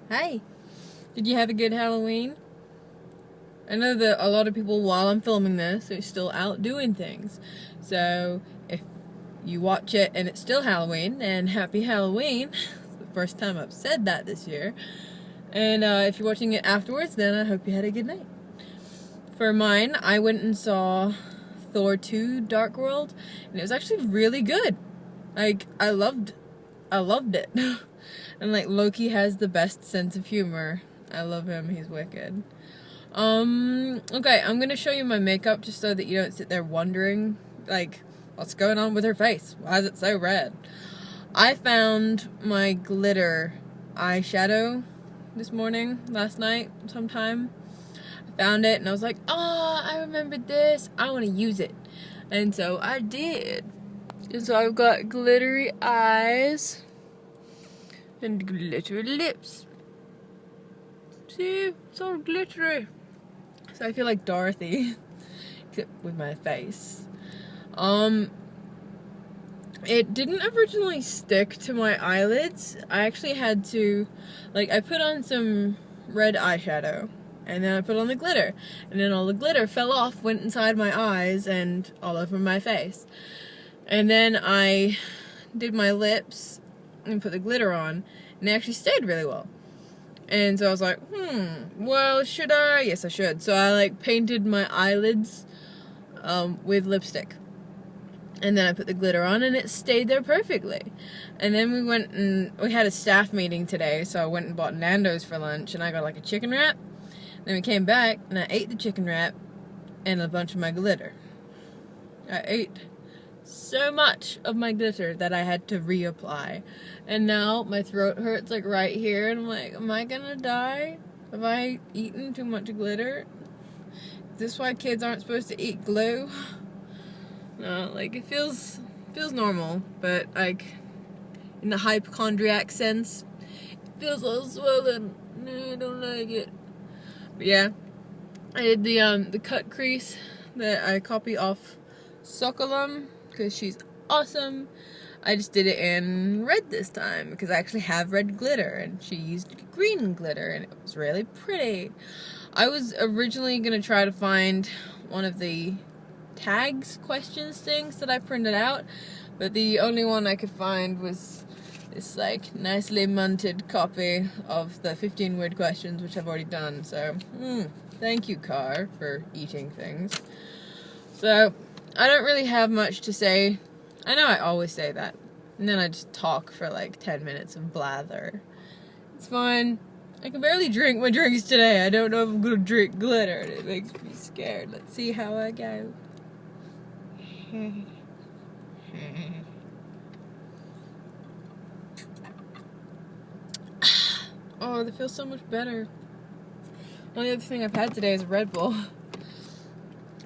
Hi. Did you have a good Halloween? I know that a lot of people, while I'm filming this, are still out doing things. So, if you watch it and it's still Halloween, then happy Halloween. It's the first time I've said that this year. And if you're watching it afterwards, then I hope you had a good night. For mine, I went and saw Thor 2 Dark World, and it was actually really good. Like, I loved it. And like, Loki has the best sense of humor. I love him, he's wicked. Okay, I'm gonna show you my makeup just so that you don't sit there wondering, like, what's going on with her face? Why is it so red? I found my glitter eyeshadow last night sometime. I found it and I was like, oh, I remembered this. I want to use it. And so I did. And so I've got glittery eyes and glittery lips. See? It's all glittery. So I feel like Dorothy, except with my face. It didn't originally stick to my eyelids. I actually had to, like, I put on some red eyeshadow, and then I put on the glitter, and then all the glitter fell off, went inside my eyes, and all over my face. And then I did my lips and put the glitter on, and it actually stayed really well. And so I was like, well, should I? Yes, I should. So I, like, painted my eyelids with lipstick. And then I put the glitter on, and it stayed there perfectly. And then we had a staff meeting today, so I went and bought Nando's for lunch, and I got, like, a chicken wrap. Then we came back, and I ate the chicken wrap and a bunch of my glitter. I ate so much of my glitter that I had to reapply. And now my throat hurts, like, right here, and I'm like, am I gonna die? Have I eaten too much glitter? Is this why kids aren't supposed to eat glue? No, like, it feels normal, but, like, in the hypochondriac sense, it feels all swollen. No, I don't like it. But yeah, I did the cut crease that I copy off Sokolum, because she's awesome. I just did it in red this time, because I actually have red glitter, and she used green glitter, and it was really pretty. I was originally going to try to find one of the tags, questions things that I printed out, but the only one I could find was this, like, nicely munted copy of the 15 word questions, which I've already done. So thank you, Car, for eating things. So I don't really have much to say. I know I always say that, and then I just talk for like 10 minutes of blather. It's fine. I can barely drink my drinks today. I don't know if I'm gonna drink glitter, and it makes me scared. Let's see how I go. Oh, that feels so much better. Only other thing I've had today is a Red Bull.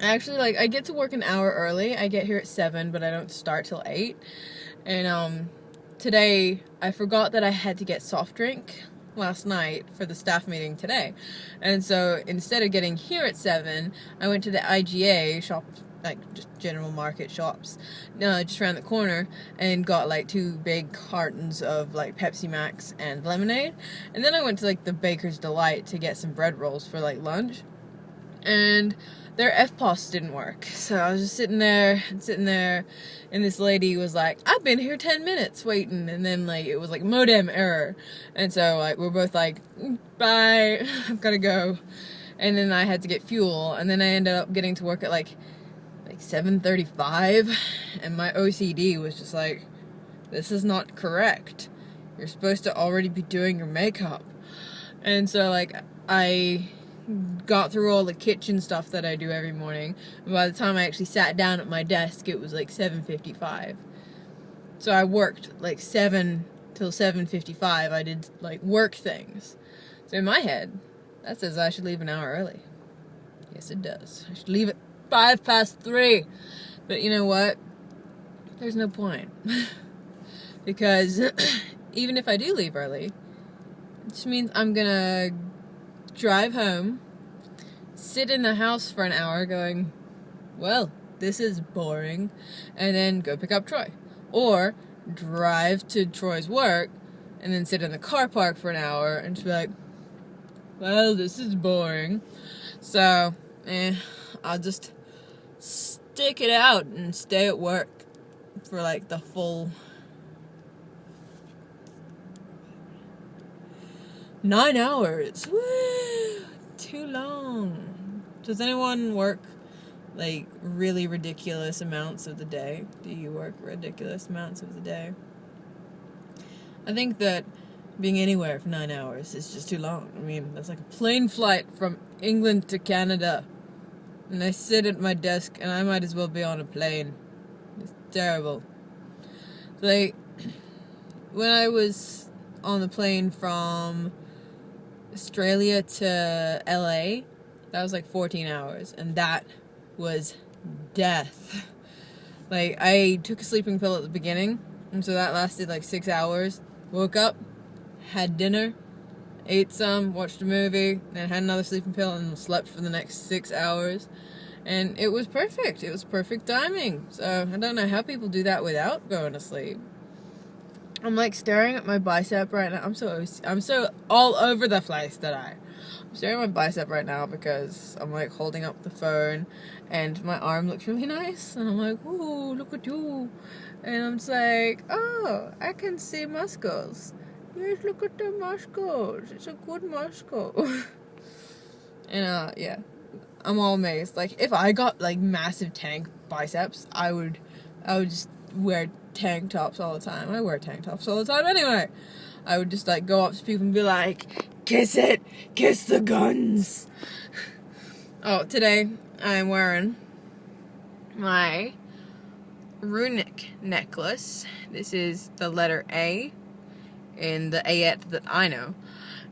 Actually, like, I get to work an hour early. I get here at 7, but I don't start till 8. And today I forgot that I had to get soft drink last night for the staff meeting today. And so instead of getting here at 7, I went to the IGA shop, like, just general market shops, just around the corner, and got, like, 2 big cartons of, like, Pepsi Max and lemonade. And then I went to, like, the Baker's Delight to get some bread rolls for, like, lunch. And their FPOS didn't work. So I was just sitting there, and this lady was like, I've been here 10 minutes waiting. And then, like, it was like modem error. And so, like, we're both like, bye, I've gotta go. And then I had to get fuel, and then I ended up getting to work at like 7:35, and my OCD was just like, this is not correct. You're supposed to already be doing your makeup. And so, like, I got through all the kitchen stuff that I do every morning, and by the time I actually sat down at my desk, it was like 7:55. So I worked like 7 till 7:55. I did, like, work things. So in my head, that says I should leave an hour early. Yes, it does. I should leave at 3:05. But you know what? There's no point. Because even if I do leave early, it just means I'm gonna drive home, sit in the house for an hour going, well, this is boring, and then go pick up Troy. Or drive to Troy's work, and then sit in the car park for an hour and just be like, well, this is boring. So, I'll just stick it out and stay at work for like the full 9 hours. Woo! Too long. Does anyone work like really ridiculous amounts of the day? Do you work ridiculous amounts of the day? I think that being anywhere for 9 hours is just too long. I mean, that's like a plane flight from England to Canada. And I sit at my desk and I might as well be on a plane. It's terrible. Like, when I was on the plane from Australia to LA, that was like 14 hours. And that was death. Like, I took a sleeping pill at the beginning, and so that lasted like 6 hours. Woke up, had dinner, ate some, watched a movie, then had another sleeping pill, and slept for the next 6 hours. And it was perfect. It was perfect timing. So I don't know how people do that without going to sleep. I'm like staring at my bicep right now. I'm so all over the place today. I'm staring at my bicep right now because I'm like holding up the phone and my arm looks really nice. And I'm like, ooh, look at you. And I'm just like, oh, I can see muscles. Yes, look at the muscles. It's a good muscle. And yeah, I'm all amazed. Like, if I got like massive tank biceps, I would just wear tank tops all the time. I wear tank tops all the time anyway. I would just like go up to people and be like, kiss it, kiss the guns. Oh, today I'm wearing my runic necklace. This is the letter A in the Ayet that I know.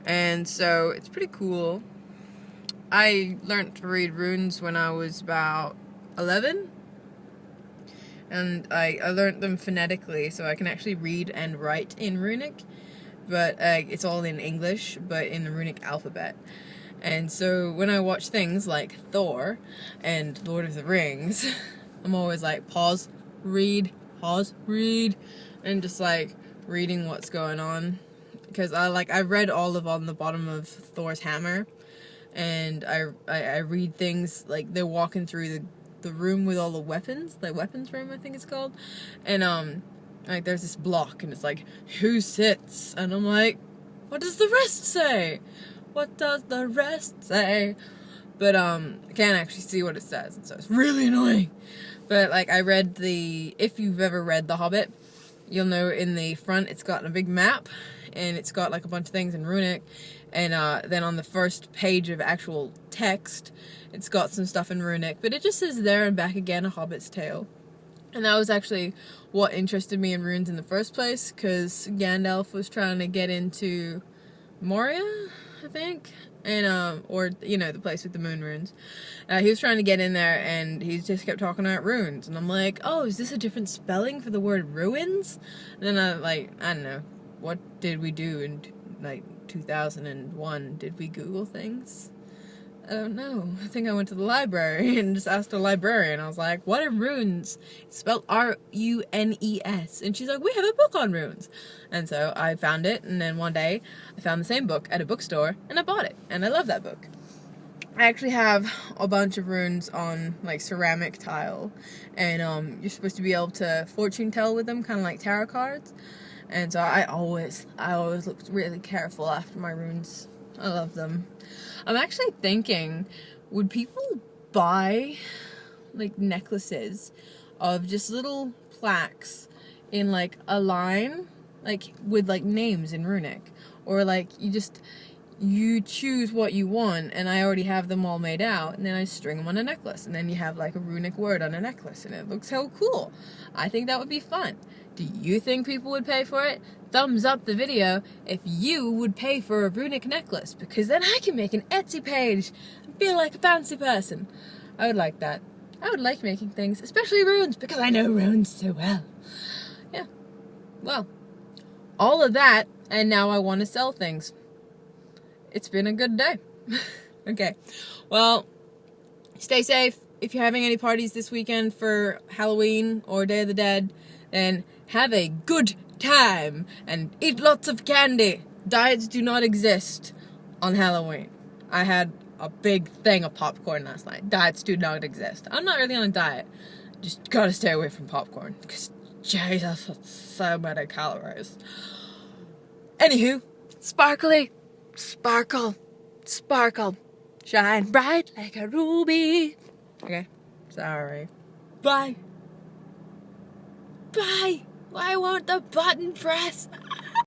And so it's pretty cool. I learned to read runes when I was about 11. And I learned them phonetically, so I can actually read and write in runic. But it's all in English, but in the runic alphabet. And so when I watch things like Thor and Lord of the Rings, I'm always like, pause, read, and just like reading what's going on. Because I read all of on the bottom of Thor's hammer, and I read things like they're walking through the room with all the weapons, the weapons room I think it's called, and like there's this block and it's like, who sits? And I'm like, what does the rest say? What does the rest say? But I can't actually see what it says, and so it's really annoying. But like I read if you've ever read The Hobbit, you'll know in the front it's got a big map and it's got like a bunch of things in runic, and then on the first page of actual text it's got some stuff in runic, but it just says there and back again, A Hobbit's Tale. And that was actually what interested me in runes in the first place, because Gandalf was trying to get into Moria, I think, and or the place with the moon runes. He was trying to get in there, and he just kept talking about runes, and I'm like, oh, is this a different spelling for the word ruins? And then I don't know, what did we do in like 2001? Did we Google things? I don't know. I think I went to the library and just asked a librarian. I was like, what are runes? It's spelled R-U-N-E-S. And she's like, we have a book on runes. And so I found it, and then one day I found the same book at a bookstore, and I bought it. And I love that book. I actually have a bunch of runes on like ceramic tile, and you're supposed to be able to fortune tell with them, kind of like tarot cards. And so I always look really careful after my runes. I love them. I'm actually thinking, would people buy like necklaces of just little plaques in like a line, like with like names in runic, or like you choose what you want, and I already have them all made out, and then I string them on a necklace, and then you have like a runic word on a necklace, and it looks so cool. I think that would be fun. Do you think people would pay for it? Thumbs up the video if you would pay for a runic necklace, because then I can make an Etsy page and feel like a fancy person. I would like that. I would like making things, especially runes, because I know runes so well. Yeah. Well, all of that, and now I want to sell things. It's been a good day. Okay. Well, stay safe. If you're having any parties this weekend for Halloween or Day of the Dead, then have a good time, and eat lots of candy. Diets do not exist on Halloween. I had a big thing of popcorn last night. Diets do not exist. I'm not really on a diet. Just gotta stay away from popcorn, because Jesus, that's so many calories. Anywho, sparkly, sparkle, sparkle, shine bright like a ruby. Okay, sorry. Bye. Bye. Why won't the button press?